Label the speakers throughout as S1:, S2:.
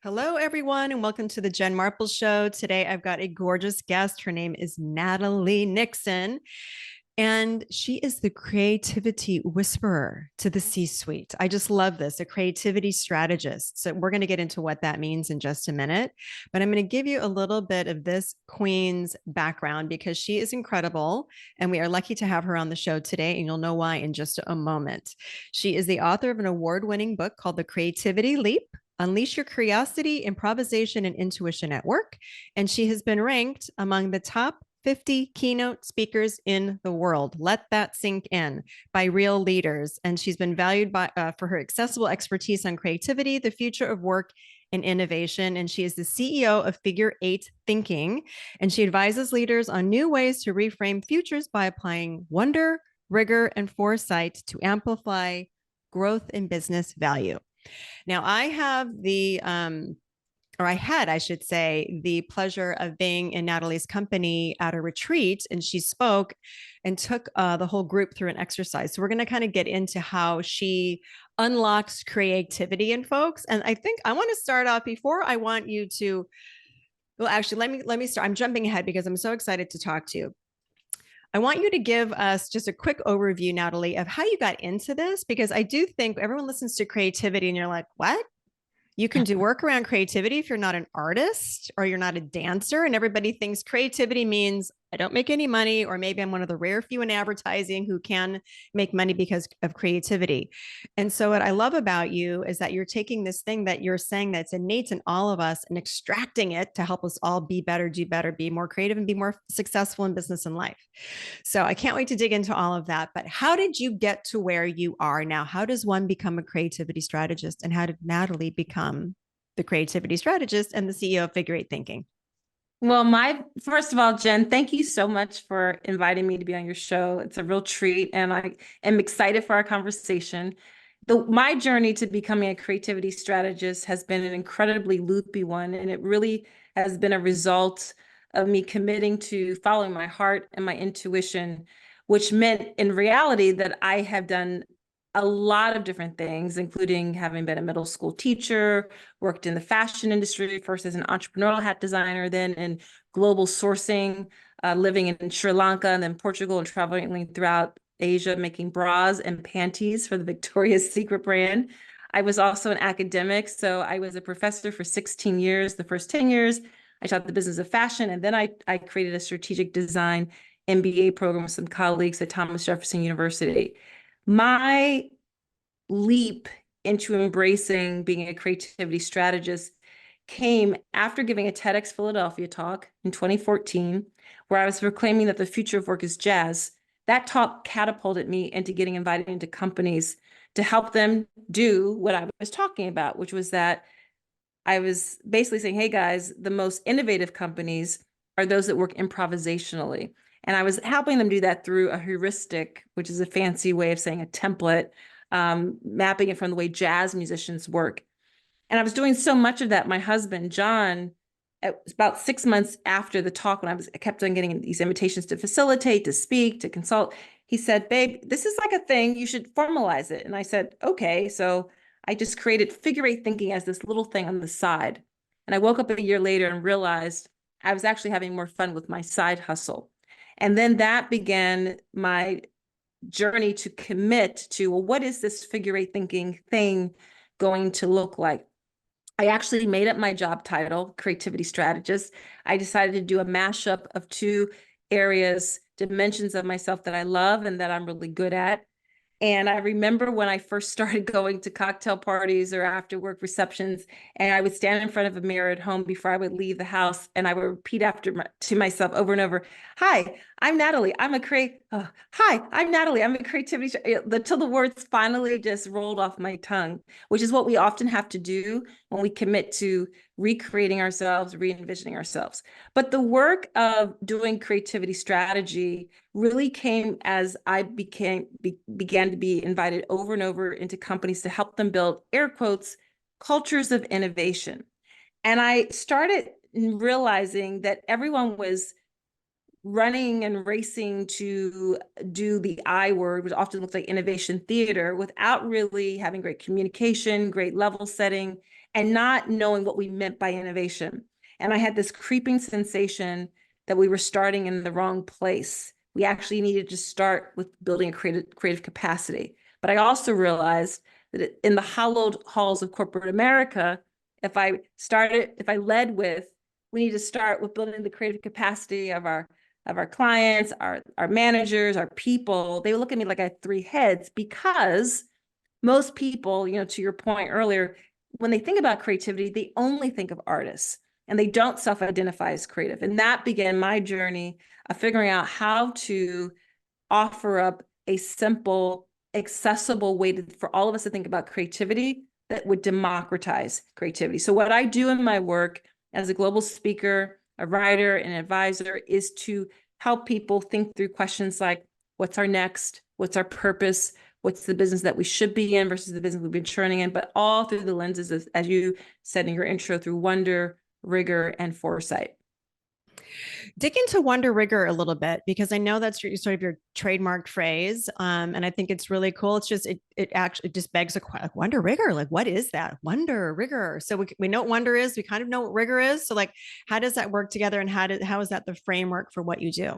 S1: Hello, everyone, and welcome to the Jen Marples Show. Today, I've got a gorgeous guest. Her name is Natalie Nixon, and she is the creativity whisperer to the C-suite. I just love this, a creativity strategist. So we're going to get into what that means in just a minute, but I'm going to give you a little bit of this queen's background because she is incredible, and we are lucky to have her on the show today, and you'll know why in just a moment. She is the author of an award-winning book called The Creativity Leap: Unleash Your Curiosity, Improvisation and Intuition at Work. And she has been ranked among the top 50 keynote speakers in the world. Let that sink in, by real leaders. And she's been valued for her accessible expertise on creativity, the future of work, and innovation. And she is the CEO of Figure Eight Thinking. And she advises leaders on new ways to reframe futures by applying wonder, rigor, and foresight to amplify growth and business value. Now, I have I should say, the pleasure of being in Natalie's company at a retreat, and she spoke and took the whole group through an exercise. So we're going to kind of get into how she unlocks creativity in folks. And I think I want to start off before I want you to, well, actually, let me start. I'm jumping ahead because I'm so excited to talk to you. I want you to give us just a quick overview, Natalie, of how you got into this, because I do think everyone listens to creativity and you're like, what? You can do work around creativity if you're not an artist or you're not a dancer. And everybody thinks creativity means I don't make any money, or maybe I'm one of the rare few in advertising who can make money because of creativity. And so what I love about you is that you're taking this thing that you're saying that's innate in all of us and extracting it to help us all be better, do better, be more creative, and be more successful in business and life. So I can't wait to dig into all of that. But how did you get to where you are now? How does one become a creativity strategist? And how did Natalie become the creativity strategist and the CEO of Figure Eight Thinking?
S2: Well, first of all, Jen, thank you so much for inviting me to be on your show. It's a real treat, and I am excited for our conversation. My journey to becoming a creativity strategist has been an incredibly loopy one, and it really has been a result of me committing to following my heart and my intuition, which meant in reality that I have done a lot of different things, including having been a middle school teacher, worked in the fashion industry, first as an entrepreneurial hat designer, then in global sourcing, living in Sri Lanka and then Portugal, and traveling throughout Asia, making bras and panties for the Victoria's Secret brand. I was also an academic, so I was a professor for 16 years. The first 10 years, I taught the business of fashion, and then I created a strategic design MBA program with some colleagues at Thomas Jefferson University. My leap into embracing being a creativity strategist came after giving a TEDx Philadelphia talk in 2014, where I was proclaiming that the future of work is jazz. That talk catapulted me into getting invited into companies to help them do what I was talking about, which was that I was basically saying, hey guys, the most innovative companies are those that work improvisationally. And I was helping them do that through a heuristic, which is a fancy way of saying a template, mapping it from the way jazz musicians work. And I was doing so much of that. My husband, John, about 6 months after the talk, when I kept on getting these invitations to facilitate, to speak, to consult, he said, babe, this is like a thing, you should formalize it. And I said, okay. So I just created Figure Eight Thinking as this little thing on the side. And I woke up a year later and realized I was actually having more fun with my side hustle. And then that began my journey to commit to, well, what is this Figure Eight Thinking thing going to look like? I actually made up my job title, creativity strategist. I decided to do a mashup of two areas, dimensions of myself that I love and that I'm really good at. And I remember when I first started going to cocktail parties or after work receptions, and I would stand in front of a mirror at home before I would leave the house, and I would repeat to myself over and over, hi, I'm Natalie. Hi, I'm Natalie. I'm a creativity, until the words finally just rolled off my tongue, which is what we often have to do when we commit to recreating ourselves, re-envisioning ourselves. But the work of doing creativity strategy really came as I began to be invited over and over into companies to help them build, air quotes, cultures of innovation. And I started realizing that everyone was running and racing to do the I word, which often looks like innovation theater, without really having great communication, great level setting, and not knowing what we meant by innovation. And I had this creeping sensation that we were starting in the wrong place. We actually needed to start with building a creative capacity. But I also realized that in the hallowed halls of corporate America, if I led with, we need to start with building the creative capacity of our clients, our managers, our people, they would look at me like I had three heads, because most people, to your point earlier, when they think about creativity, they only think of artists and they don't self-identify as creative. And that began my journey of figuring out how to offer up a simple, accessible way for all of us to think about creativity that would democratize creativity. So what I do in my work as a global speaker, a writer, and advisor is to help people think through questions like, what's our next? What's our purpose? What's the business that we should be in versus the business we've been churning in, but all through the lenses of, as you said in your intro, through wonder, rigor, and foresight.
S1: Dig into wonder rigor a little bit, because I know that's sort of your trademarked phrase, and I think it's really cool. It's just it actually just begs a question, like, wonder rigor, like what is that? Wonder rigor. So we know what wonder is. We kind of know what rigor is. So like, how does that work together, and how is that the framework for what you do?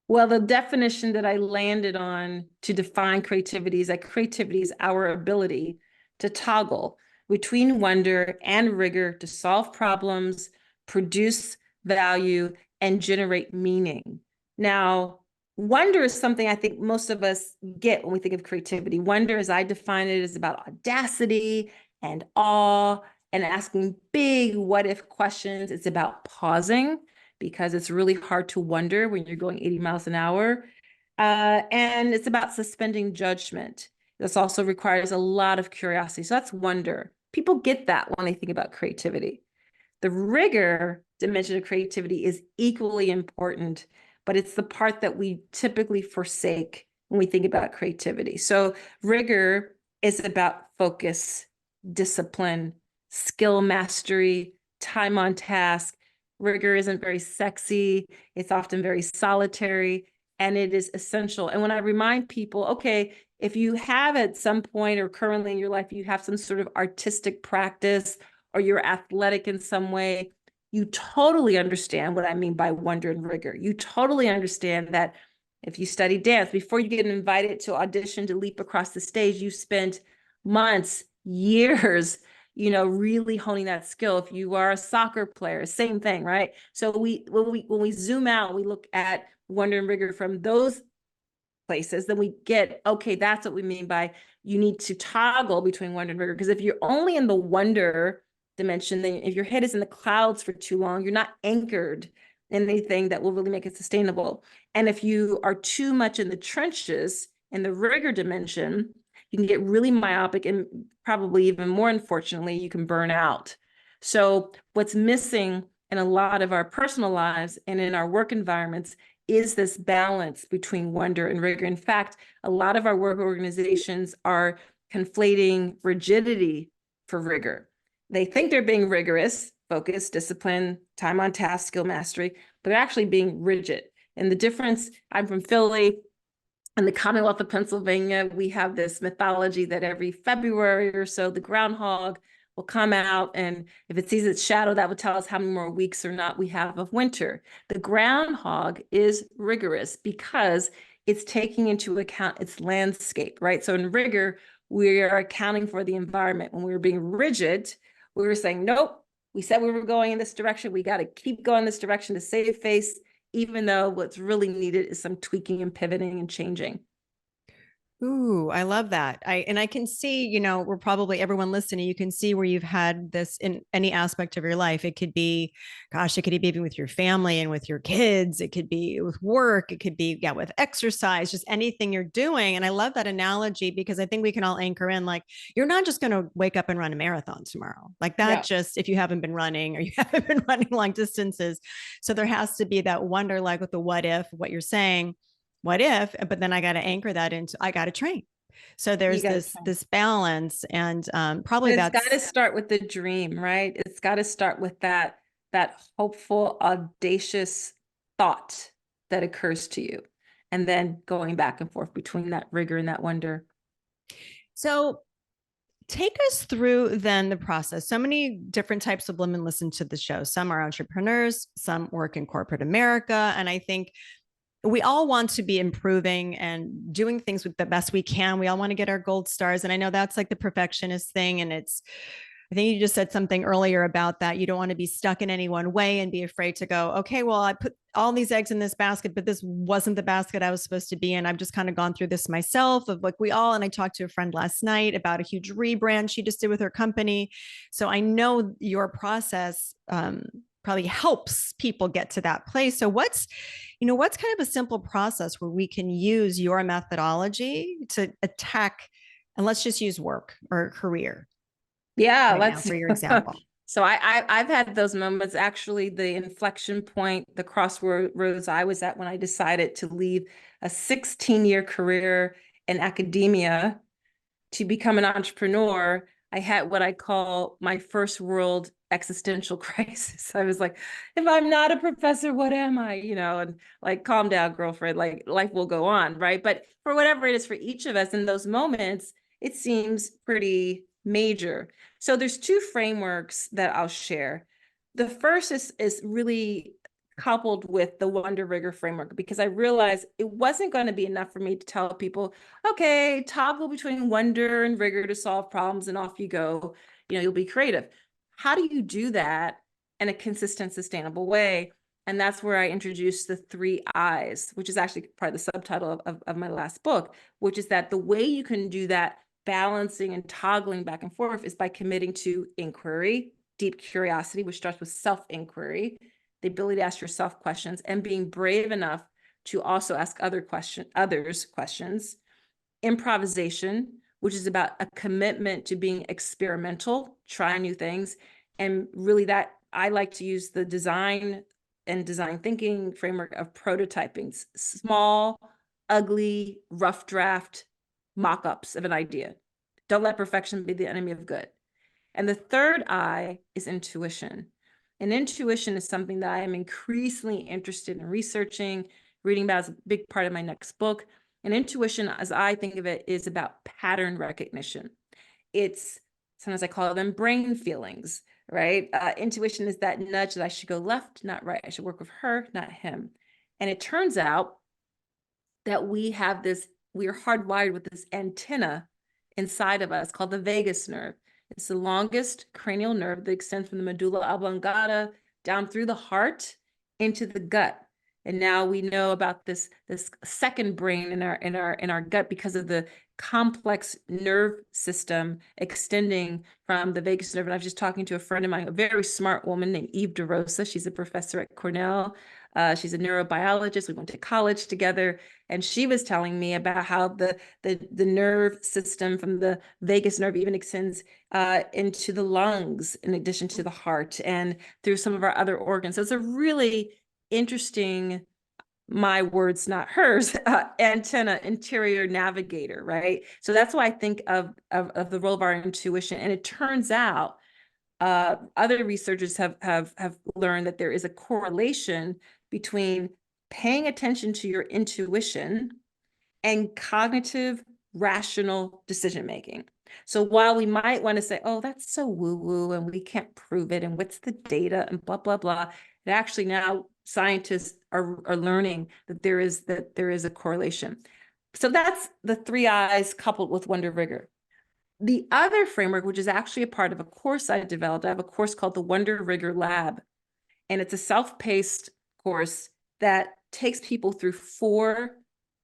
S2: Well, the definition that I landed on to define creativity is that creativity is our ability to toggle between wonder and rigor to solve problems, produce value, and generate meaning. Now, wonder is something I think most of us get when we think of creativity. Wonder, as I define it, is about audacity and awe and asking big what if questions. It's about pausing, because it's really hard to wonder when you're going 80 miles an hour. And it's about suspending judgment. This also requires a lot of curiosity. So that's wonder. People get that when they think about creativity. The rigor dimension of creativity is equally important, but it's the part that we typically forsake when we think about creativity. So rigor is about focus, discipline, skill mastery, time on task. Rigor isn't very sexy. It's often very solitary, and it is essential. And when I remind people, okay, if you have at some point or currently in your life, you have some sort of artistic practice or you're athletic in some way, you totally understand what I mean by wonder and rigor. You totally understand that if you study dance, before you get invited to audition to leap across the stage, you spent months, years, really honing that skill. If you are a soccer player, same thing, right? So when we zoom out, we look at wonder and rigor from those places, then we get, okay, that's what we mean by you need to toggle between wonder and rigor. Because if you're only in the wonder dimension, then if your head is in the clouds for too long, you're not anchored in anything that will really make it sustainable. And if you are too much in the trenches in the rigor dimension, you can get really myopic, and probably even more unfortunately, you can burn out. So what's missing in a lot of our personal lives and in our work environments is this balance between wonder and rigor. In fact, a lot of our work organizations are conflating rigidity for rigor. They think they're being rigorous, focus, discipline, time on task, skill mastery, but they're actually being rigid. And the difference, I'm from Philly. In the Commonwealth of Pennsylvania, we have this mythology that every February or so, the groundhog will come out, and if it sees its shadow, that would tell us how many more weeks or not we have of winter. The groundhog is rigorous because it's taking into account its landscape, right? So in rigor, we are accounting for the environment. When we were being rigid, we were saying, nope, we said we were going in this direction. We got to keep going this direction to save face, even though what's really needed is some tweaking and pivoting and changing.
S1: Ooh, I love that. I can see, we're probably everyone listening, you can see where you've had this in any aspect of your life. It could be, gosh, it could be even with your family and with your kids. It could be with work. It could be, yeah, with exercise, just anything you're doing. And I love that analogy, because I think we can all anchor in, like, you're not just going to wake up and run a marathon tomorrow. Like that,
S2: Yeah.
S1: just if you haven't been running or you haven't been running long distances. So there has to be that wonder, like with the what if, what you're saying, what if, but then I got to anchor that into, I got to train. So there's this balance, and probably
S2: it's got to
S1: that's
S2: start with the dream, right? It's got to start with that hopeful, audacious thought that occurs to you, and then going back and forth between that rigor and that wonder.
S1: so Take us through then the process. So many different types of women listen to the show. Some are entrepreneurs, some work in corporate America. And I think we all want to be improving and doing things with the best we can. We all want to get our gold stars. And I know that's like the perfectionist thing. And I think you just said something earlier about that. You don't want to be stuck in any one way and be afraid to go, okay, well, I put all these eggs in this basket, but this wasn't the basket I was supposed to be in. I've just kind of gone through this myself of like we all, and I talked to a friend last night about a huge rebrand she just did with her company. So I know your process probably helps people get to that place. So what's kind of a simple process where we can use your methodology to attack, and let's just use work or career
S2: Yeah,
S1: right now
S2: let's.
S1: for your example.
S2: So I've had those moments. Actually, the inflection point, the crossroads I was at when I decided to leave a 16-year career in academia to become an entrepreneur. I had what I call my first world existential crisis. I was like, if I'm not a professor, what am I? And like, calm down, girlfriend, like life will go on, right? But for whatever it is for each of us in those moments, it seems pretty major. So there's two frameworks that I'll share. The first is really coupled with the Wonder Rigor framework, because I realized it wasn't going to be enough for me to tell people, okay, toggle between wonder and rigor to solve problems and off you go. You'll be creative. How do you do that in a consistent, sustainable way? And that's where I introduced the 3 I's, which is actually part of the subtitle of my last book, which is that the way you can do that balancing and toggling back and forth is by committing to inquiry, deep curiosity, which starts with self-inquiry, the ability to ask yourself questions, and being brave enough to also ask others questions. Improvisation, which is about a commitment to being experimental, trying new things. And really that I like to use the design and design thinking framework of prototyping, small, ugly, rough draft mock-ups of an idea. Don't let perfection be the enemy of good. And the third I is intuition. And intuition is something that I am increasingly interested in researching, reading about as a big part of my next book. And intuition, as I think of it, is about pattern recognition. It's, sometimes I call them brain feelings, right? Intuition is that nudge that I should go left, not right. I should work with her, not him. And it turns out that we are hardwired with this antenna inside of us called the vagus nerve. It's the longest cranial nerve that extends from the medulla oblongata down through the heart into the gut. And now we know about this second brain in our gut because of the complex nerve system extending from the vagus nerve. And I was just talking to a friend of mine, a very smart woman named Eve DeRosa. She's a professor at Cornell. She's a neurobiologist. We went to college together, and she was telling me about how the nerve system from the vagus nerve even extends into the lungs, in addition to the heart, and through some of our other organs. So it's a really interesting, my words, not hers, antenna, interior navigator, right? So that's why I think of the role of our intuition. And it turns out other researchers have learned that there is a correlation between paying attention to your intuition and cognitive, rational decision making. So while we might want to say, oh, that's so woo-woo and we can't prove it, and what's the data and blah, blah, blah, it actually now scientists are learning that there is a correlation. So that's the 3 I's coupled with Wonder Rigor. The other framework, which is actually a part of a course I developed, I have a course called the Wonder Rigor Lab, and it's a self-paced course that takes people through 4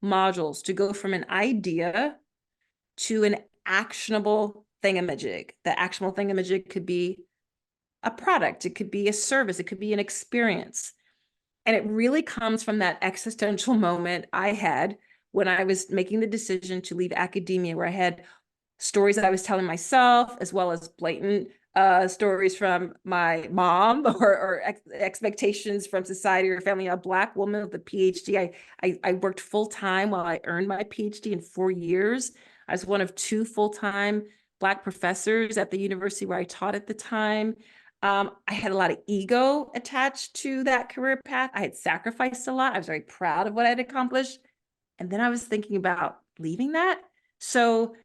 S2: modules to go from an idea to an actionable thingamajig. The actionable thingamajig could be a product, it could be a service, it could be an experience. And it really comes from that existential moment I had when I was making the decision to leave academia, where I had stories that I was telling myself, as well as blatant stories from my mom or expectations from society or family. A Black woman with a PhD. I worked full time while I earned my PhD in 4 years. I was one of 2 full-time Black professors at the university where I taught at the time. I had a lot of ego attached to that career path. I had sacrificed a lot. I was very proud of what I had accomplished. And then I was thinking about leaving that. So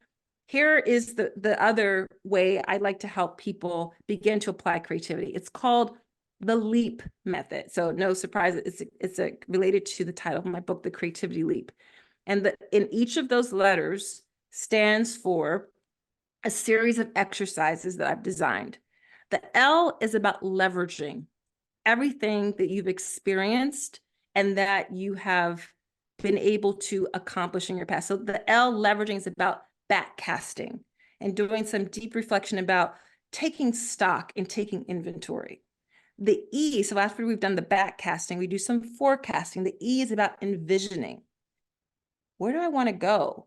S2: Here is the other way I like to help people begin to apply creativity. It's called the LEAP method. So no surprise, it's related to the title of my book, The Creativity Leap. And in each of those letters stands for a series of exercises that I've designed. The L is about leveraging everything that you've experienced and that you have been able to accomplish in your past. So the L, leveraging, is about backcasting and doing some deep reflection about taking stock and taking inventory. The E, so after we've done the backcasting, we do some forecasting. The E is about envisioning. Where do I want to go?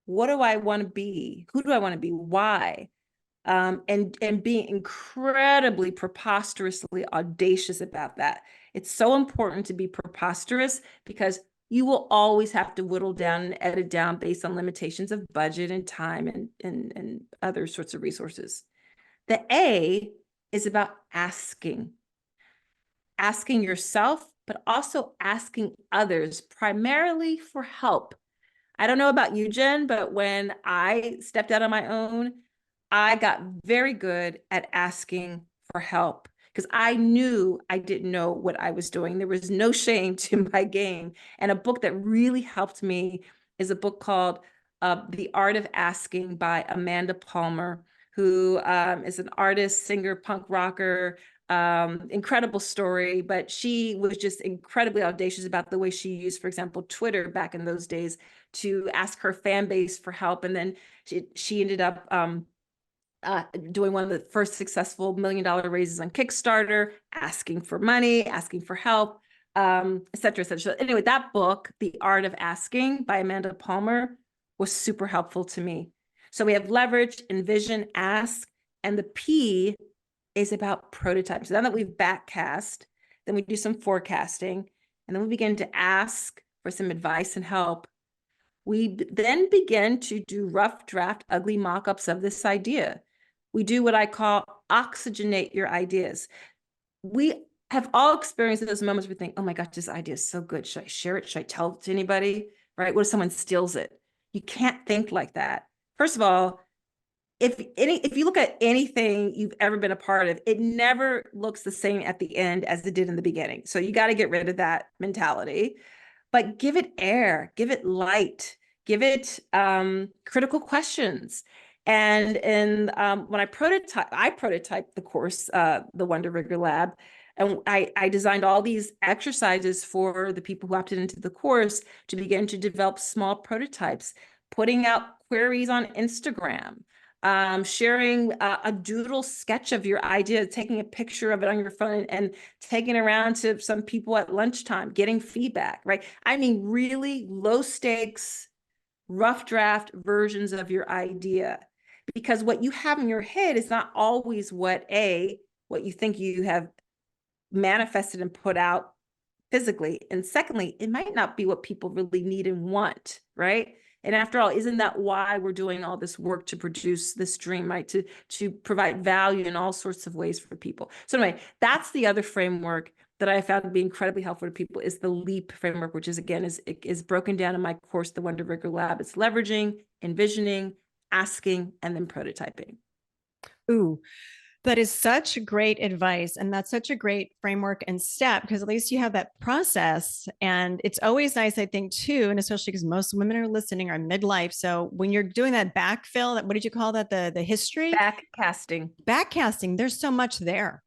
S2: What do I want to be? Who do I want to be? Why? And being incredibly preposterously audacious about that. It's so important to be preposterous because you will always have to whittle down and edit down based on limitations of budget and time and other sorts of resources. The A is about asking yourself, but also asking others, primarily for help. I don't know about you, Jen, but when I stepped out on my own, I got very good at asking for help because I knew I didn't know what I was doing. There was no shame to my game. And a book that really helped me is a book called The Art of Asking by Amanda Palmer, who is an artist, singer, punk rocker, incredible story, but she was just incredibly audacious about the way she used, for example, Twitter back in those days to ask her fan base for help. And then she ended up doing one of the first successful $1 million raises on Kickstarter, asking for money, asking for help, et cetera, et cetera. So anyway, that book, The Art of Asking by Amanda Palmer, was super helpful to me. So we have leverage, envision, ask, and the P is about prototypes. So now that we've backcast, then we do some forecasting, and then we begin to ask for some advice and help. We then begin to do rough draft, ugly mock-ups of this idea. We do what I call oxygenate your ideas. We have all experienced those moments where we think, oh my gosh, this idea is so good. Should I share it? Should I tell it to anybody? Right? What if someone steals it? You can't think like that. First of all, if you look at anything you've ever been a part of, it never looks the same at the end as it did in the beginning. So you got to get rid of that mentality, but give it air, give it light, give it critical questions. And when I prototyped the course, the Wonder Rigger Lab, and I designed all these exercises for the people who opted into the course to begin to develop small prototypes, putting out queries on Instagram, sharing a doodle sketch of your idea, taking a picture of it on your phone and taking it around to some people at lunchtime, getting feedback, right? I mean, really low stakes, rough draft versions of your idea, because what you have in your head is not always what you think you have manifested and put out physically. And secondly, it might not be what people really need and want, right? And after all, isn't that why we're doing all this work to produce this dream, right? To provide value in all sorts of ways for people. So anyway, that's the other framework that I found to be incredibly helpful to people, is the LEAP framework, which is, again, is broken down in my course, The Wonder Rigger Lab. It's leveraging, envisioning, asking, and then prototyping.
S1: Ooh, that is such great advice. And that's such a great framework and step, because at least you have that process. And it's always nice, I think, too, and especially because most women are listening, are midlife. So when you're doing that backfill, what did you call that? The history? Backcasting, there's so much there.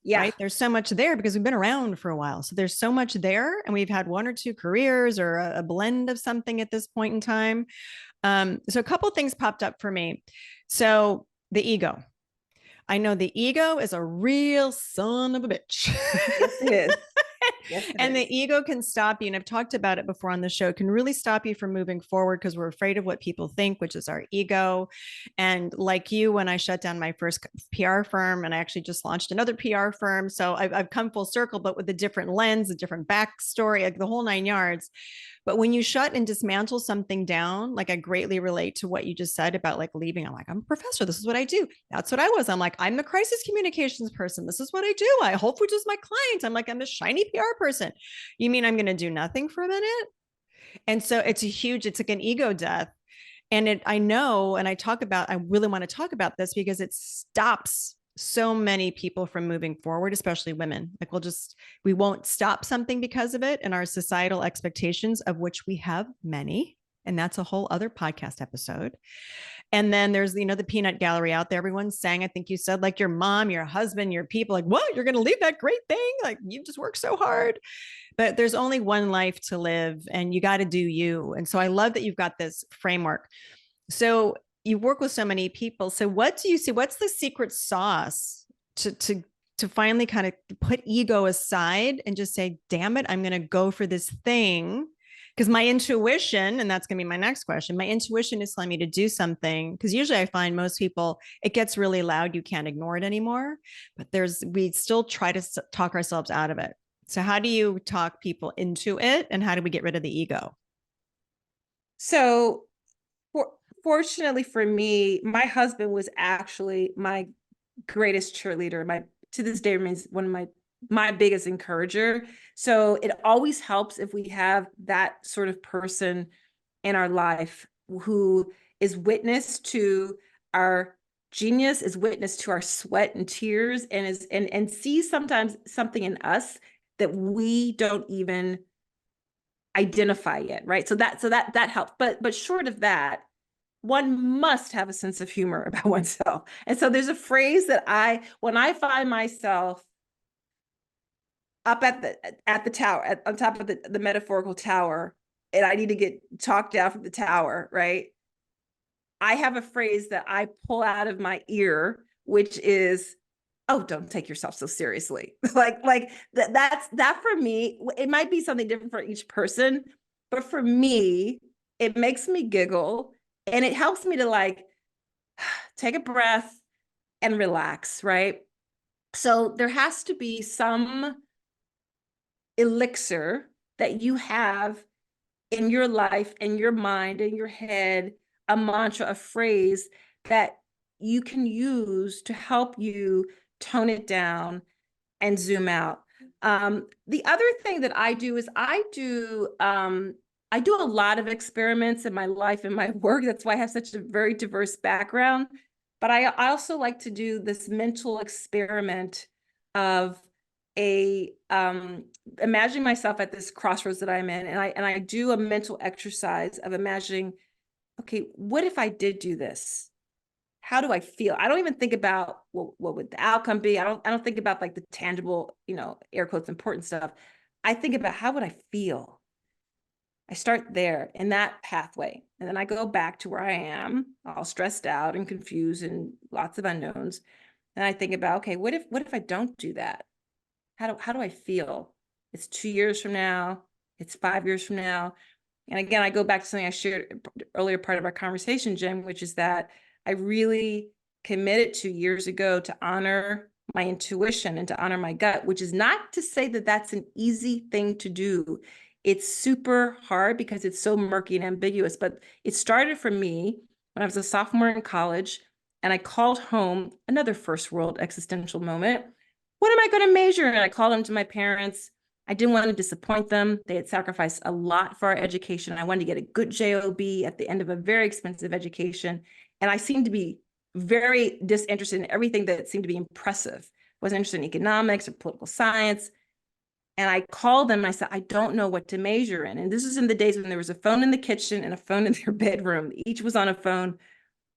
S1: Yeah. Right? There's so much there because we've been around for a while. So there's so much there. And we've had one or two careers or a blend of something at this point in time. So a couple of things popped up for me. So the ego. I know the ego is a real son of a bitch.
S2: Yes, it is. Yes,
S1: and the ego can stop you. And I've talked about it before on the show. It can really stop you from moving forward because we're afraid of what people think, which is our ego. And like you, when I shut down my first PR firm, and I actually just launched another PR firm. So I've come full circle, but with a different lens, a different backstory, like the whole 9 yards. But when you shut and dismantle something down, like I greatly relate to what you just said about like leaving. I'm like, I'm a professor. This is what I do. That's what I was. I'm like, I'm the crisis communications person. This is what I do. I Whole Foods is my client. I'm like, I'm a shiny PR person. You mean I'm going to do nothing for a minute? And so it's like an ego death. And I know, and I really want to talk about this because it stops so many people from moving forward, especially women. Like we won't stop something because of it, and our societal expectations, of which we have many. And that's a whole other podcast episode. And then there's, the peanut gallery out there. Everyone's saying, I think you said, like, your mom, your husband, your people, like, what? You're going to leave that great thing? Like, you just worked so hard. But there's only one life to live, and you got to do you. And so I love that you've got this framework. So you work with so many people. So what do you see? What's the secret sauce to finally kind of put ego aside and just say, damn it, I'm going to go for this thing? Because my intuition, and that's going to be my next question, my intuition is telling me to do something. Because usually I find most people, it gets really loud. You can't ignore it anymore. But we still try to talk ourselves out of it. So how do you talk people into it? And how do we get rid of the ego?
S2: So fortunately for me, my husband was actually my greatest cheerleader. To this day remains one of my biggest encourager. So it always helps if we have that sort of person in our life who is witness to our genius, is witness to our sweat and tears, and sees sometimes something in us that we don't even identify yet, right? So that helps. But short of that, one must have a sense of humor about oneself. And so there's a phrase that when I find myself up at the tower, on top of the metaphorical tower, and I need to get talked down from the tower, right? I have a phrase that I pull out of my ear, which is, oh, don't take yourself so seriously. like that for me, it might be something different for each person, but for me, it makes me giggle, and it helps me to take a breath and relax, right? So there has to be some elixir that you have in your life, in your mind, in your head, a mantra, a phrase that you can use to help you tone it down and zoom out. The other thing that I do is I do a lot of experiments in my life and my work. That's why I have such a very diverse background. But I also like to do this mental experiment of imagining myself at this crossroads that I'm in, and I do a mental exercise of imagining, okay, what if I did do this? How do I feel? I don't even think about what would the outcome be. I don't think about the tangible, air quotes, important stuff. I think about how would I feel? I start there in that pathway. And then I go back to where I am, all stressed out and confused and lots of unknowns. And I think about, okay, what if I don't do that? How do I feel? It's 2 years from now. It's 5 years from now. And again, I go back to something I shared earlier part of our conversation, Jen, which is that I really committed 2 years ago to honor my intuition and to honor my gut, which is not to say that that's an easy thing to do. It's super hard because it's so murky and ambiguous, but it started for me when I was a sophomore in college, and I called home, another first world existential moment. What am I going to major in? I called them to my parents. I didn't want to disappoint them. They had sacrificed a lot for our education. I wanted to get a good job at the end of a very expensive education. And I seemed to be very disinterested in everything that seemed to be impressive. I wasn't interested in economics or political science. And I called them and I said, I don't know what to major in. And this is in the days when there was a phone in the kitchen and a phone in their bedroom. Each was on a phone.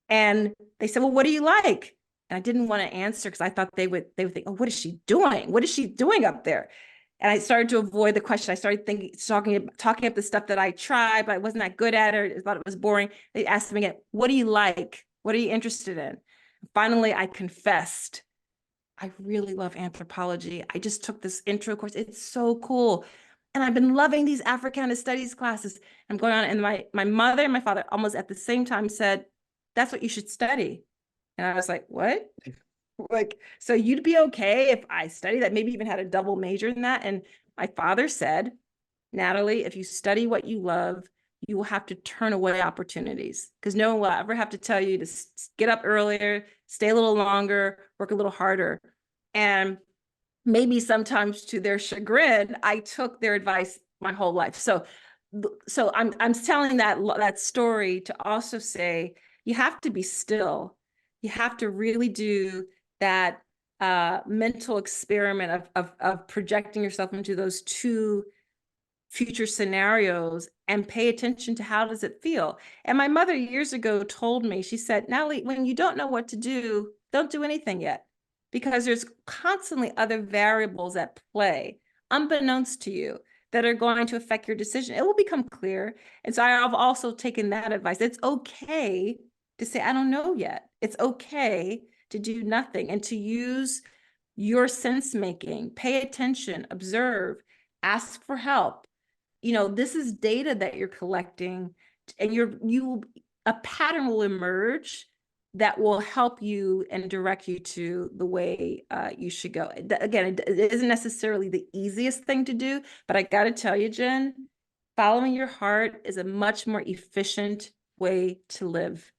S2: And they said, well, what do you like? And I didn't want to answer because I thought they would think, oh, what is she doing? What is she doing up there? And I started to avoid the question. I started talking up the stuff that I tried, but I wasn't that good at it. I thought it was boring. They asked me again, what do you like? What are you interested in? Finally, I confessed, I really love anthropology. I just took this intro course. It's so cool. And I've been loving these Africana studies classes. I'm going on, and my mother and my father almost at the same time said, that's what you should study. And I was like, what? So you'd be okay if I study that, maybe even had a double major in that? And my father said, Natalie, if you study what you love, you will have to turn away opportunities, because no one will ever have to tell you to get up earlier, stay a little longer, work a little harder. And maybe sometimes to their chagrin, I took their advice my whole life. So so I'm telling that story to also say you have to be still. You have to really do that mental experiment of projecting yourself into those two future scenarios and pay attention to how does it feel. And my mother years ago told me, she said, Natalie, when you don't know what to do, don't do anything yet, because there's constantly other variables at play, unbeknownst to you, that are going to affect your decision. It will become clear. And so I've also taken that advice. It's okay to say, I don't know yet. It's okay to do nothing and to use your sense making, pay attention, observe, ask for help. This is data that you're collecting, and a pattern will emerge that will help you and direct you to the way you should go. Again, it isn't necessarily the easiest thing to do, but I got to tell you, Jen, following your heart is a much more efficient way to live,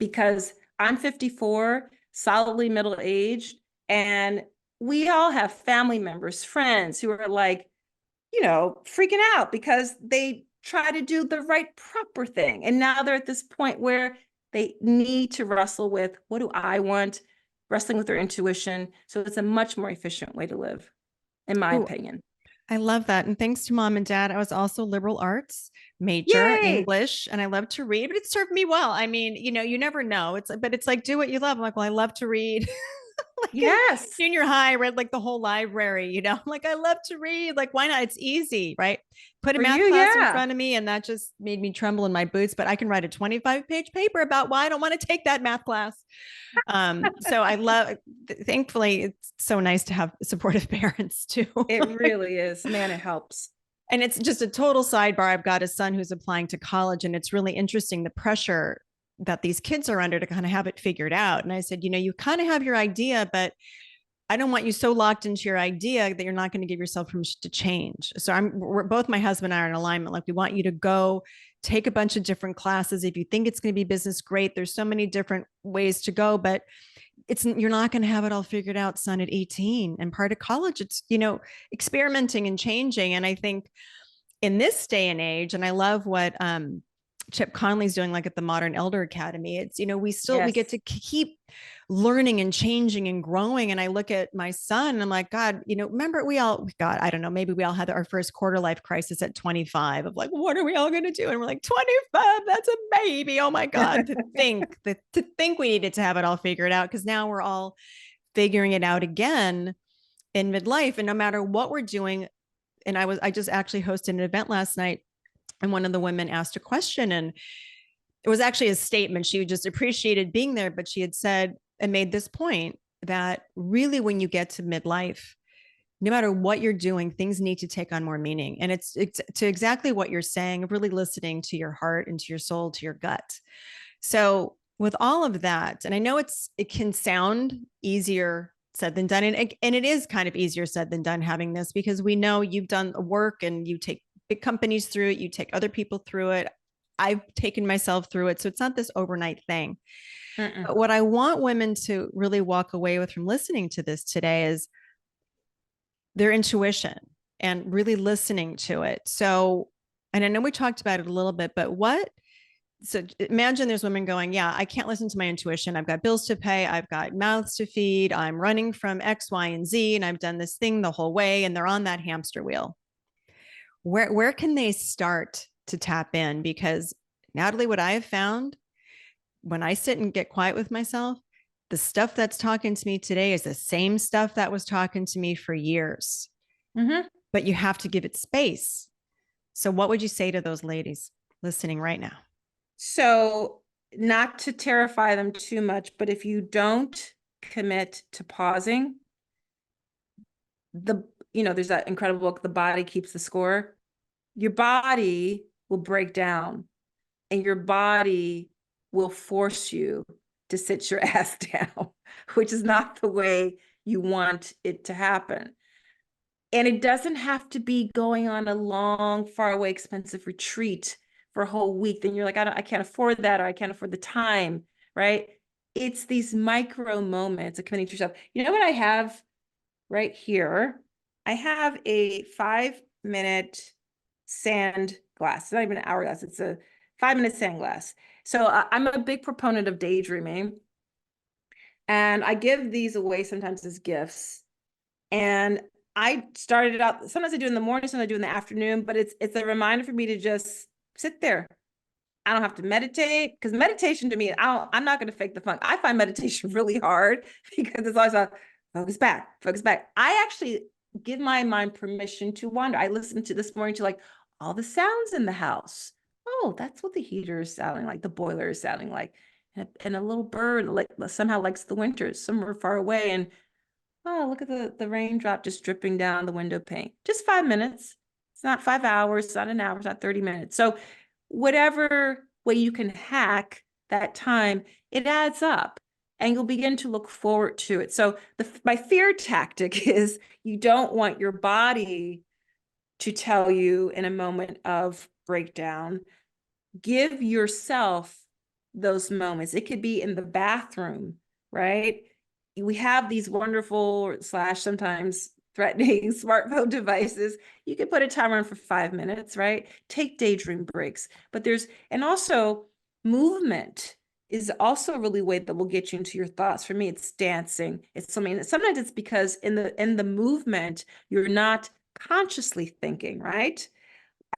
S2: because I'm 54, solidly middle-aged, and we all have family members, friends who are like, freaking out because they try to do the right proper thing. And now they're at this point where they need to wrestle with, what do I want? Wrestling with their intuition. So it's a much more efficient way to live, in my opinion.
S1: I love that. And thanks to mom and dad, I was also liberal arts major,
S2: Yay!
S1: English, and I love to read, but it served me well. I mean, you never know. But it's like, do what you love. I'm like, well, I love to read. Like in
S2: Yes.
S1: junior high, I read like the whole library, I'm like, I love to read. Like, why not? It's easy, right? Put a
S2: For
S1: math
S2: you,
S1: class in
S2: yeah.
S1: front of me, and that just made me tremble in my boots. But I can write a 25-page paper about why I don't want to take that math class. So I love, thankfully, it's so nice to have supportive parents too.
S2: It really is. Man, it helps.
S1: And it's just a total sidebar. I've got a son who's applying to college, and it's really interesting the pressure that these kids are under to kind of have it figured out. And I said, you kind of have your idea, but I don't want you so locked into your idea that you're not going to give yourself permission to change. So we're both, my husband and I are in alignment. Like, we want you to go take a bunch of different classes. If you think it's going to be business, great. There's so many different ways to go, but you're not going to have it all figured out, son, at 18. And part of college, it's, experimenting and changing. And I think in this day and age, and I love what Chip Conley's doing, like at the Modern Elder Academy, it's, we get to keep learning and changing and growing. And I look at my son and I'm like, God, remember I don't know, maybe we all had our first quarter life crisis at 25 of like, what are we all going to do? And we're like, 25, that's a baby. Oh my God, to think we needed to have it all figured out. Cause now we're all figuring it out again in midlife. And no matter what we're doing. And I just actually hosted an event last night, and one of the women asked a question, and it was actually a statement. She just appreciated being there, but she had said and made this point that really when you get to midlife, no matter what you're doing, things need to take on more meaning. And it's to exactly what you're saying, really listening to your heart and to your soul, to your gut. So with all of that, and I know it can sound easier said than done. And it is kind of easier said than done having this, because we know you've done work and you take big companies through it. You take other people through it. I've taken myself through it. So it's not this overnight thing. But what I want women to really walk away with from listening to this today is their intuition and really listening to it. So, and I know we talked about it a little bit, but so imagine there's women going, yeah, I can't listen to my intuition. I've got bills to pay. I've got mouths to feed. I'm running from X, Y, and Z, and I've done this thing the whole way. And they're on that hamster wheel. Where can they start to tap in? Because Natalie, what I have found when I sit and get quiet with myself, the stuff that's talking to me today is the same stuff that was talking to me for years. But you have to give it space. So what would you say to those ladies listening right now?
S2: So, not to terrify them too much, but if you don't commit to pausing, there's that incredible book, The Body Keeps the Score. Your body will break down, and your body will force you to sit your ass down, which is not the way you want it to happen. And it doesn't have to be going on a long, far away, expensive retreat for a whole week. Then you're like, I can't afford that, or I can't afford the time, right? It's these micro moments of committing to yourself. You know what I have right here? I have a 5-minute sand glass. It's not even an hourglass. It's a 5-minute sand glass. So I'm a big proponent of daydreaming. And I give these away sometimes as gifts. And I started it out, sometimes I do in the morning, sometimes I do in the afternoon, but it's a reminder for me to just sit there. I don't have to meditate, because meditation to me, I'm not going to fake the funk. I find meditation really hard because it's always a focus back, focus back. I actually give my mind permission to wander. I listened to this morning to like all the sounds in the house. Oh, that's what the heater is sounding like. The boiler is sounding like, and a little bird like somehow likes the winters somewhere far away. And oh, look at the raindrop just dripping down the window pane. Just 5 minutes. It's not 5 hours. It's not an hour. It's not 30 minutes. So whatever way you can hack that time, it adds up and you'll begin to look forward to it. So my fear tactic is you don't want your body to tell you in a moment of breakdown. Give yourself those moments. It could be in the bathroom, right? We have these wonderful / sometimes threatening smartphone devices. You can put a timer on for 5 minutes, right? Take daydream breaks. But and also movement is also a really way that will get you into your thoughts. For me, it's dancing. It's something. Sometimes it's because in the movement, you're not consciously thinking, right?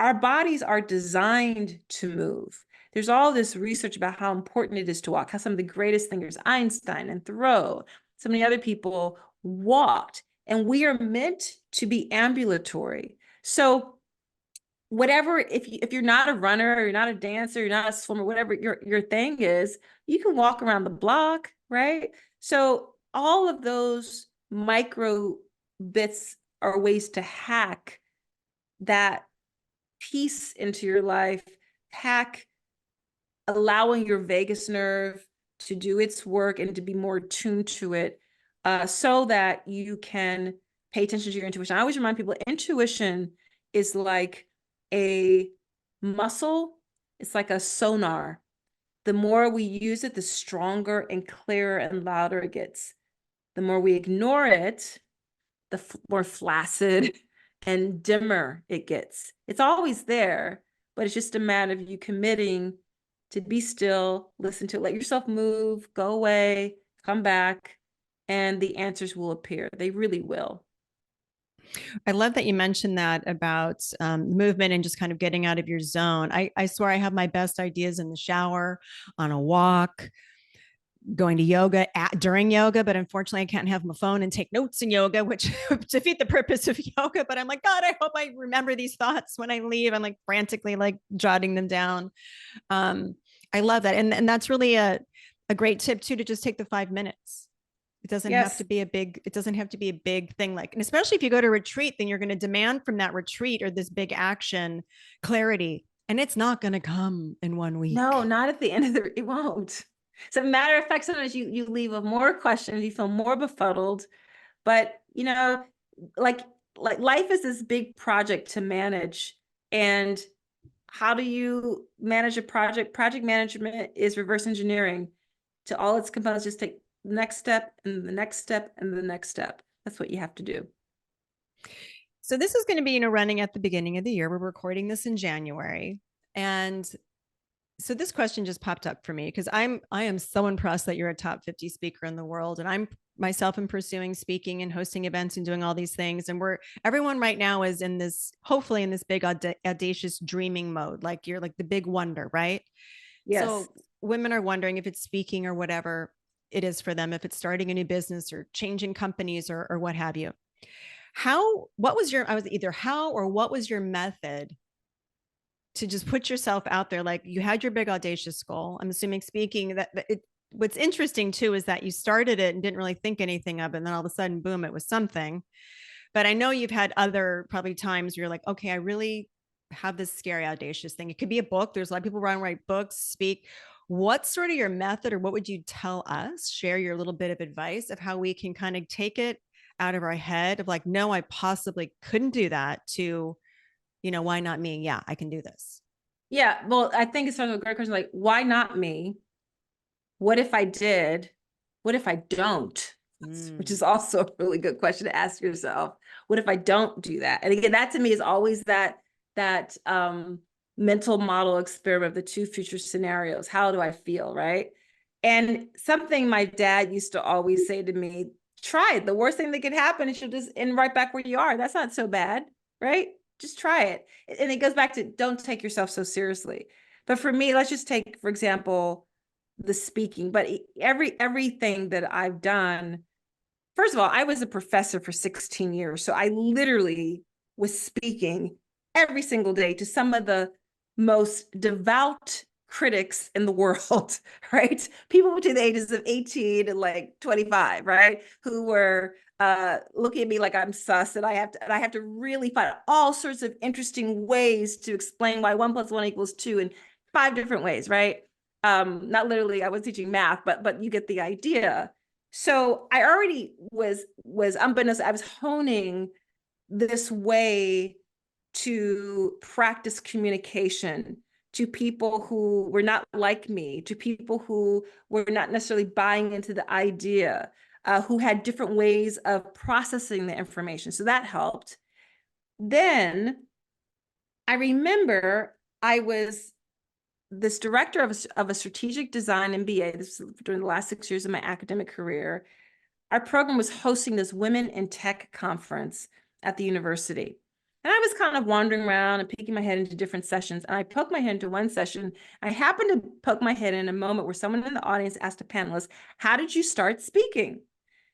S2: Our bodies are designed to move. There's all this research about how important it is to walk, how some of the greatest thinkers, Einstein and Thoreau, so many other people walked, and we are meant to be ambulatory. So whatever, if you're not a runner, or you're not a dancer, you're not a swimmer, whatever your thing is, you can walk around the block, right? So all of those micro bits are ways to hack that peace into your life, hack allowing your vagus nerve to do its work and to be more attuned to it, so that you can pay attention to your intuition. I always remind people, intuition is like a muscle. It's like a sonar. The more we use it, the stronger and clearer and louder it gets. The more we ignore it, the more flaccid and dimmer it gets. It's always there, but it's just a matter of you committing to be still, listen to it, let yourself move, go away, come back, and the answers will appear. They really will.
S1: I love that you mentioned that about movement and just kind of getting out of your zone. I swear I have my best ideas in the shower, on a walk, going to yoga during yoga, but unfortunately I can't have my phone and take notes in yoga, which defeat the purpose of yoga. But I'm like, God, I hope I remember these thoughts when I leave. I'm like frantically like jotting them down. I love that. And that's really a great tip too, to just take the 5 minutes. It doesn't have to be it doesn't have to be a big thing. Like, and especially if you go to retreat, then you're going to demand from that retreat or this big action clarity. And it's not going to come in 1 week.
S2: No, not at the end of it won't. So matter of fact, sometimes you leave with more questions, you feel more befuddled, but like life is this big project to manage. And how do you manage a project? Project management is reverse engineering to all its components. Just take the next step and the next step and the next step. That's what you have to do.
S1: So this is going to be, running at the beginning of the year. We're recording this in January. And so this question just popped up for me because I am so impressed that you're a top 50 speaker in the world. And I'm myself am pursuing speaking and hosting events and doing all these things. And everyone right now is hopefully in this big audacious dreaming mode. Like you're like the big wonder, right?
S2: Yes.
S1: So women are wondering if it's speaking or whatever it is for them, if it's starting a new business or changing companies or what have you. What was your method to just put yourself out there? Like you had your big audacious goal. I'm assuming speaking what's interesting too, is that you started it and didn't really think anything of it. And then all of a sudden, boom, it was something. But I know you've had other probably times where you're like, okay, I really have this scary, audacious thing. It could be a book. There's a lot of people who write books, speak. What's sort of your method, or what would you tell us? Share your little bit of advice of how we can kind of take it out of our head of like, no, I possibly couldn't do that, to, why not me? Yeah, I can do this.
S2: Yeah. Well, I think it's sort of a great question. Like, why not me? What if I did? What if I don't? Which is also a really good question to ask yourself. What if I don't do that? And again, that to me is always that mental model experiment of the two future scenarios. How do I feel, right? And something my dad used to always say to me, try it. The worst thing that could happen is you'll just end right back where you are. That's not so bad, right? Just try it. And it goes back to don't take yourself so seriously. But for me, let's just take, for example, the speaking. But everything that I've done, first of all, I was a professor for 16 years. So I literally was speaking every single day to some of the most devout critics in the world, right? People between the ages of 18 and like 25, right? Who were looking at me like I'm sus, and I have to really find all sorts of interesting ways to explain why 1 + 1 = 2 in 5 different ways, right? Not literally, I was teaching math, but you get the idea. So I already was unbeknownst, I was honing this way to practice communication to people who were not like me, to people who were not necessarily buying into the idea, who had different ways of processing the information. So that helped. Then I remember I was this director of a strategic design MBA. This was during the last 6 years of my academic career. Our program was hosting this Women in Tech conference at the university. And I was kind of wandering around and peeking my head into different sessions. And I poked my head into one session. I happened to poke my head in a moment where someone in the audience asked a panelist, "How did you start speaking?"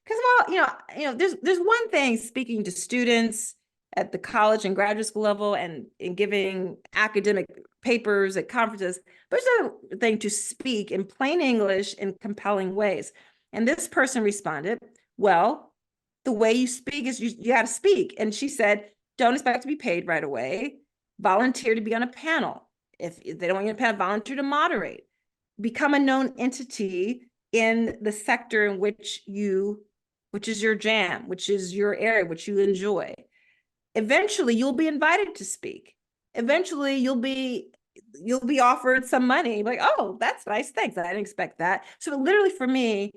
S2: Because, well, there's one thing speaking to students at the college and graduate school level and giving academic papers at conferences, but there's another thing to speak in plain English in compelling ways. And this person responded, "Well, the way you speak is you got to speak." And she said, "Don't expect to be paid right away. Volunteer to be on a panel. If they don't want you on a panel, volunteer to moderate. Become a known entity in the sector in which is your jam, which is your area, which you enjoy. Eventually, you'll be invited to speak. Eventually, you'll be offered some money." Like, "Oh, that's nice. Thanks. I didn't expect that." So literally for me,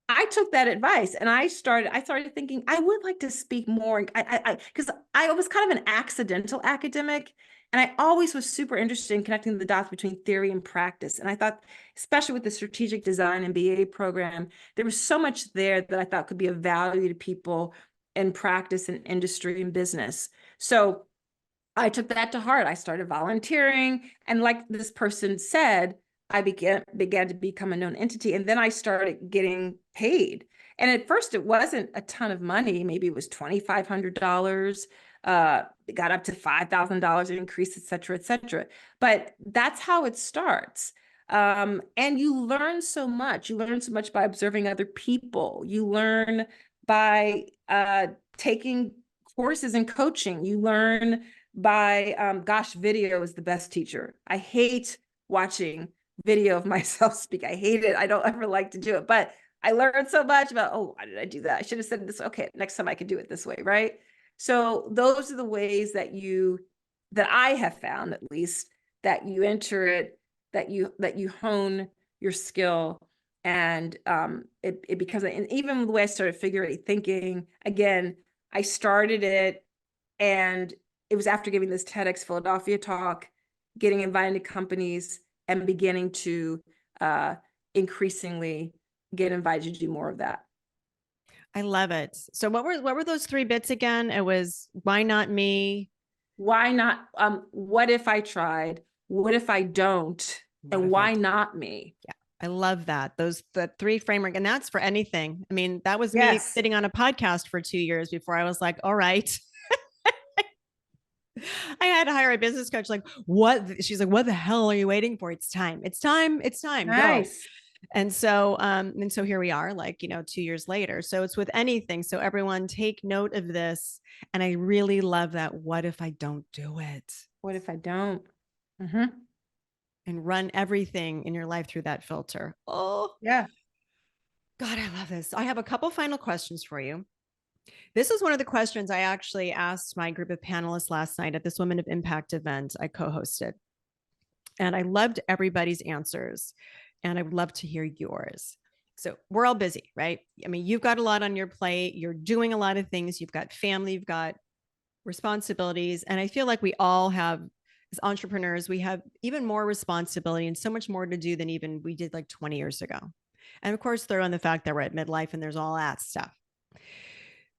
S2: I took that advice and I started thinking I would like to speak more. Because I was kind of an accidental academic, and I always was super interested in connecting the dots between theory and practice. And I thought, especially with the strategic design and BA program, there was so much there that I thought could be of value to people in practice and industry and business. So I took that to heart. I started volunteering, and like this person said, I began to become a known entity, and then I started getting paid. And at first, it wasn't a ton of money. Maybe it was $2,500. It got up to $5,000. It increased, et cetera, et cetera. But that's how it starts. And you learn so much. You learn so much by observing other people. You learn by taking courses in coaching. You learn by, video is the best teacher. I hate watching video of myself speak. I hate it. I don't ever like to do it, but I learned so much about, oh, why did I do that? I should have said this. Okay, next time I can do it this way, right? So those are the ways that I have found, at least, that you enter it, that you hone your skill, and it becomes, and even the way I started figure eight thinking, again, I started it, and it was after giving this TEDx Philadelphia talk, getting invited to companies, and beginning to increasingly get invited to do more of that.
S1: I love it. So what were those 3 bits again? It was, why not me?
S2: Why not? What if I tried? What if I don't? And why not me?
S1: Yeah. I love that. The 3 framework, and that's for anything. I mean, that was me
S2: Yes.
S1: sitting on a podcast for 2 years before I was like, all right. I had to hire a business coach. Like, what? She's like, what the hell are you waiting for? It's time. It's time. It's time.
S2: Nice.
S1: Go. And so here we are, like, 2 years later. So it's with anything. So everyone take note of this. And I really love that. What if I don't do it?
S2: What if I don't? Mm-hmm.
S1: And run everything in your life through that filter. Oh,
S2: yeah.
S1: God, I love this. I have a couple final questions for you. This is one of the questions I actually asked my group of panelists last night at this Women of Impact event I co-hosted. And I loved everybody's answers. And I would love to hear yours. So we're all busy, right? I mean, you've got a lot on your plate. You're doing a lot of things. You've got family, you've got responsibilities. And I feel like we all have as entrepreneurs, we have even more responsibility and so much more to do than even we did like 20 years ago. And of course, throw in the fact that we're at midlife and there's all that stuff.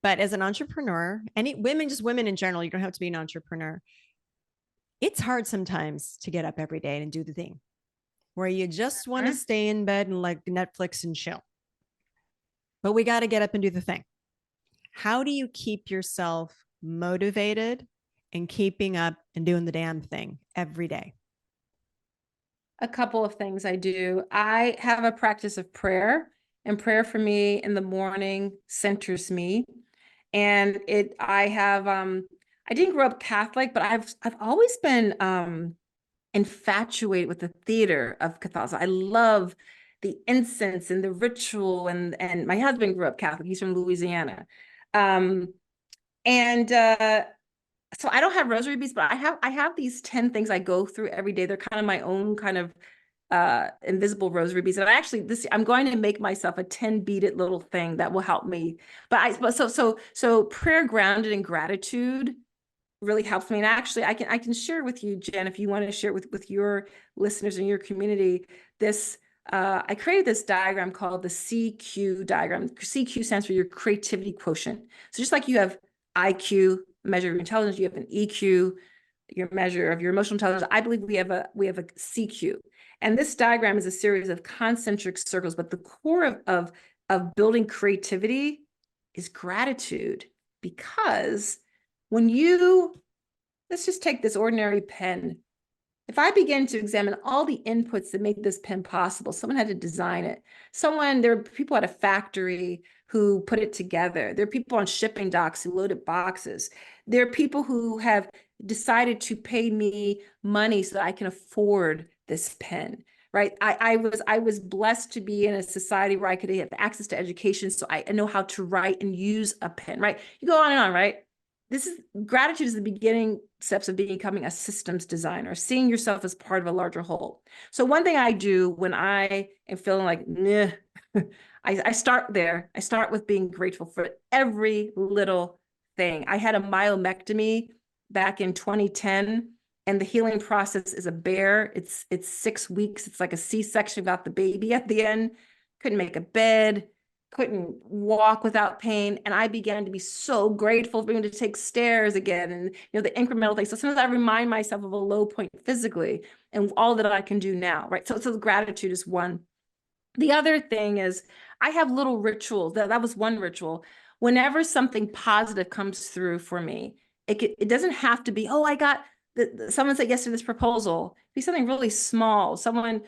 S1: But as an entrepreneur, any women, just women in general, you don't have to be an entrepreneur. It's hard sometimes to get up every day and do the thing where you just want to stay in bed and like Netflix and chill. But we got to get up and do the thing. How do you keep yourself motivated and keeping up and doing the damn thing every day?
S2: A couple of things I do. I have a practice of prayer, and prayer for me in the morning centers me. And I didn't grow up Catholic, but I've always been infatuated with the theater of Catholicism. I love the incense and the ritual, and my husband grew up Catholic. He's from Louisiana. And so I don't have rosary beads, but I have these 10 things I go through every day. They're kind of my own kind of invisible rosary beads. And I'm going to make myself a 10 beaded little thing that will help me. So prayer grounded in gratitude really helps me. And actually I can share with you, Jen, if you want to share with your listeners and your community, this I created this diagram called the CQ diagram. CQ stands for your creativity quotient. So just like you have IQ, measure of your intelligence, you have an EQ, your measure of your emotional intelligence. I believe we have a CQ. And this diagram is a series of concentric circles, but the core of building creativity is gratitude. Because let's just take this ordinary pen. If I begin to examine all the inputs that make this pen possible, someone had to design it. There are people at a factory who put it together. There are people on shipping docks who loaded boxes. There are people who have decided to pay me money so that I can afford this pen, right? I was blessed to be in a society where I could have access to education, so I know how to write and use a pen, right? You go on and on, right? Gratitude is the beginning steps of becoming a systems designer, seeing yourself as part of a larger whole. So one thing I do when I am feeling like, nah, I start there. I start with being grateful for every little thing. I had a myomectomy back in 2010, and the healing process is a bear. It's 6 weeks. It's like a C-section without the baby at the end. Couldn't make a bed, couldn't walk without pain. And I began to be so grateful for being able to take stairs again, and the incremental things. So sometimes I remind myself of a low point physically and all that I can do now, right? So the gratitude is one. The other thing is I have little rituals. That was one ritual. Whenever something positive comes through for me, it doesn't have to be, oh, I got someone said yes to this proposal. It'd be something really small. Someone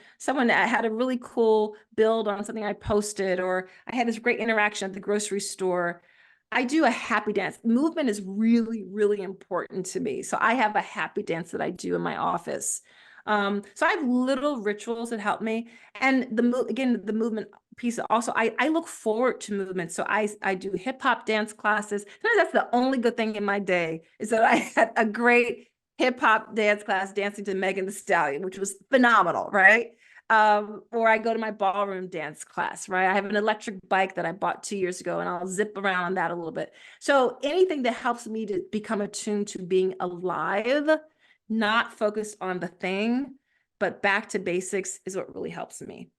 S2: had a really cool build on something I posted, or I had this great interaction at the grocery store. I do a happy dance. Movement is really, really important to me. So I have a happy dance that I do in my office. So I have little rituals that help me. And the movement piece also, I look forward to movement. So I do hip hop dance classes. Sometimes that's the only good thing in my day, is that I had a great hip hop dance class dancing to Megan Thee Stallion, which was phenomenal, right? Or I go to my ballroom dance class, right? I have an electric bike that I bought 2 years ago, and I'll zip around on that a little bit. So anything that helps me to become attuned to being alive, not focused on the thing, but back to basics, is what really helps me.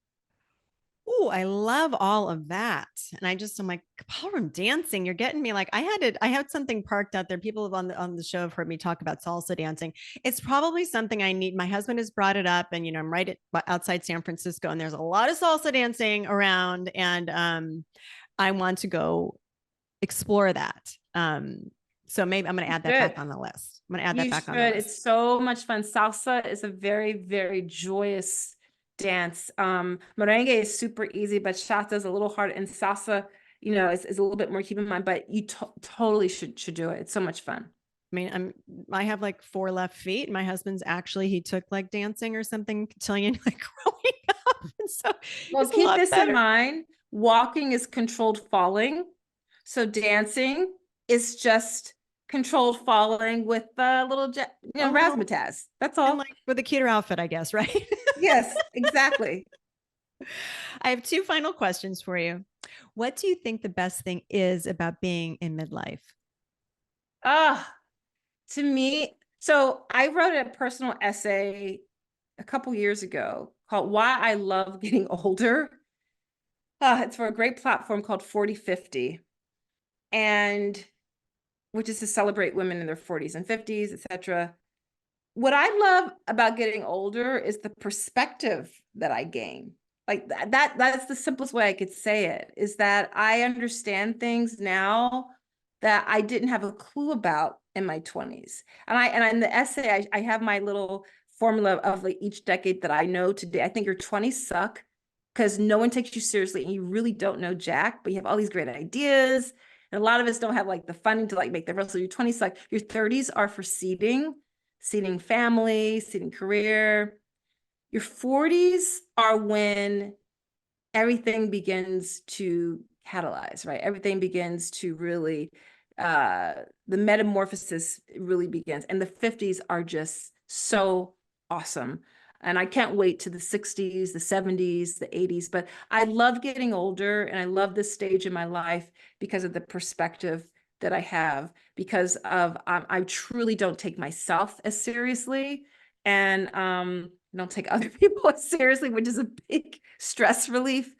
S1: Oh, I love all of that. And I'm like, ballroom dancing, you're getting me. Like I had something parked out there. People on the show have heard me talk about salsa dancing. It's probably something I need. My husband has brought it up, and I'm right outside San Francisco, and there's a lot of salsa dancing around, and I want to go explore that. So maybe I'm going to add that back on the list. I'm going to add that back on the list.
S2: It's so much fun. Salsa is a very, very joyous dance. Merengue is super easy, but bachata is a little hard, and salsa, is a little bit more keep in mind, but you totally should do it. It's so much fun.
S1: I mean, I have like 4 left feet. My husband's he took like dancing or something Cotillion like growing up. And so
S2: well, keep this in mind. Walking is controlled falling. So dancing is just controlled falling with a little, razzmatazz. That's all.
S1: And like with a cuter outfit, I guess, right?
S2: Yes, exactly.
S1: I have 2 final questions for you. What do you think the best thing is about being in midlife?
S2: To me, So I wrote a personal essay a couple years ago called Why I Love Getting Older. It's for a great platform called 4050, and which is to celebrate women in their 40s and 50s, etc. What I love about getting older is the perspective that I gain. Like that's the simplest way I could say it, is that I understand things now that I didn't have a clue about in my 20s. And in the essay, I have my little formula of like each decade that I know today. I think your 20s suck because no one takes you seriously and you really don't know jack, but you have all these great ideas. And a lot of us don't have like the funding to like make the rest of your 20s suck. Your 30s are for seeding family, seeding career. Your 40s are when everything begins to catalyze, right? Everything begins to really, the metamorphosis really begins. And the 50s are just so awesome. And I can't wait to the 60s, the 70s, the 80s. But I love getting older and I love this stage in my life because of the perspective that I have, because of I truly don't take myself as seriously, and don't take other people as seriously, which is a big stress relief.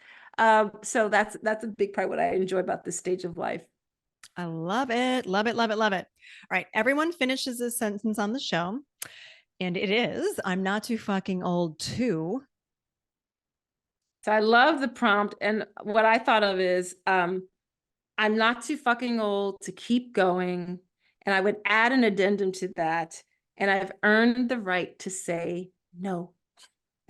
S2: So that's a big part of what I enjoy about this stage of life.
S1: I love it. Love it. Love it. Love it. All right. Everyone finishes this sentence on the show. And it is, I'm not too fucking old too.
S2: So I love the prompt. And what I thought of is, I'm not too fucking old to keep going. And I would add an addendum to that. And I've earned the right to say no.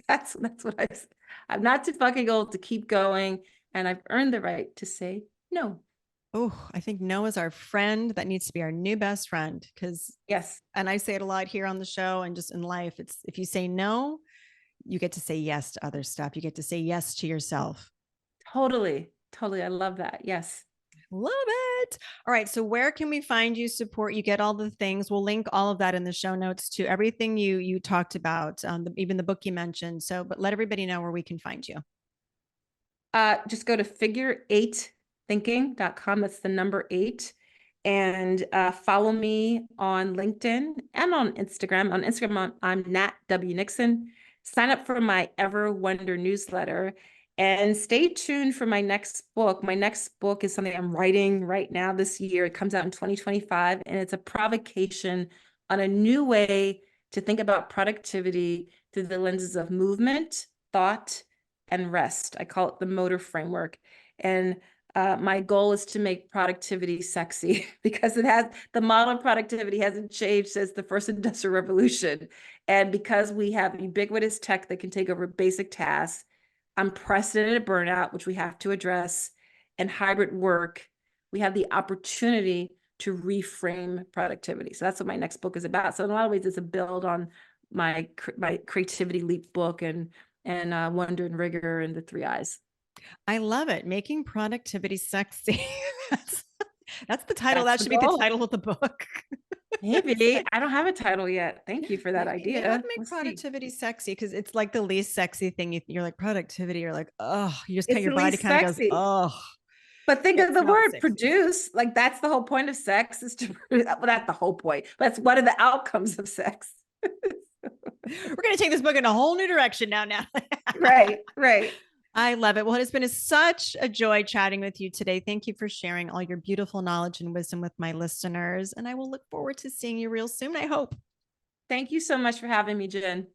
S2: That's what I said. I'm not too fucking old to keep going. And I've earned the right to say no.
S1: Oh, I think no is our friend. That needs to be our new best friend. Because,
S2: Yes.
S1: and I say it a lot here on the show and just in life, it's if you say no, you get to say yes to other stuff. You get to say yes to yourself.
S2: Totally. Totally. I love that. Yes.
S1: Love it. All right. So where can we find you, support you, get all the things? We'll link all of that in the show notes to everything you talked about, even the book you mentioned. So, but let everybody know where we can find you.
S2: Just go to figure8thinking.com. That's the number 8. And follow me on LinkedIn and on Instagram. On Instagram, I'm Nat W. Nixon. Sign up for my Ever Wonder newsletter and stay tuned for my next book. My next book is something I'm writing right now this year. It comes out in 2025, and it's a provocation on a new way to think about productivity through the lenses of movement, thought, and rest. I call it the motor framework. And my goal is to make productivity sexy because the model of productivity hasn't changed since the first industrial revolution. And because we have ubiquitous tech that can take over basic tasks, unprecedented burnout, which we have to address, and hybrid work, we have the opportunity to reframe productivity. So that's what my next book is about. So in a lot of ways, it's a build on my Creativity Leap book and Wonder and Rigor and the 3 I's.
S1: I love it. Making productivity sexy. that's the title.
S2: That's
S1: That
S2: the
S1: should be the
S2: goal.
S1: title of the book.
S2: Maybe. I don't have a title yet. Thank you for that
S1: Maybe have
S2: idea.
S1: to make
S2: Let's see.
S1: productivity sexy because it's like the least sexy thing. You're like productivity. You're like, oh, you just kind
S2: It's
S1: your
S2: the
S1: body
S2: least
S1: kind of goes,
S2: sexy.
S1: oh,
S2: But think
S1: yeah,
S2: of
S1: it's
S2: the
S1: not
S2: word
S1: sexy.
S2: produce. Like that's the whole point of sex is to, well, that's the whole point. That's what are the outcomes of sex?
S1: We're going to take this book in a whole new direction now.
S2: Right, right.
S1: I love it. Well, it has been such a joy chatting with you today. Thank you for sharing all your beautiful knowledge and wisdom with my listeners. And I will look forward to seeing you real soon, I hope.
S2: Thank you so much for having me, Jen.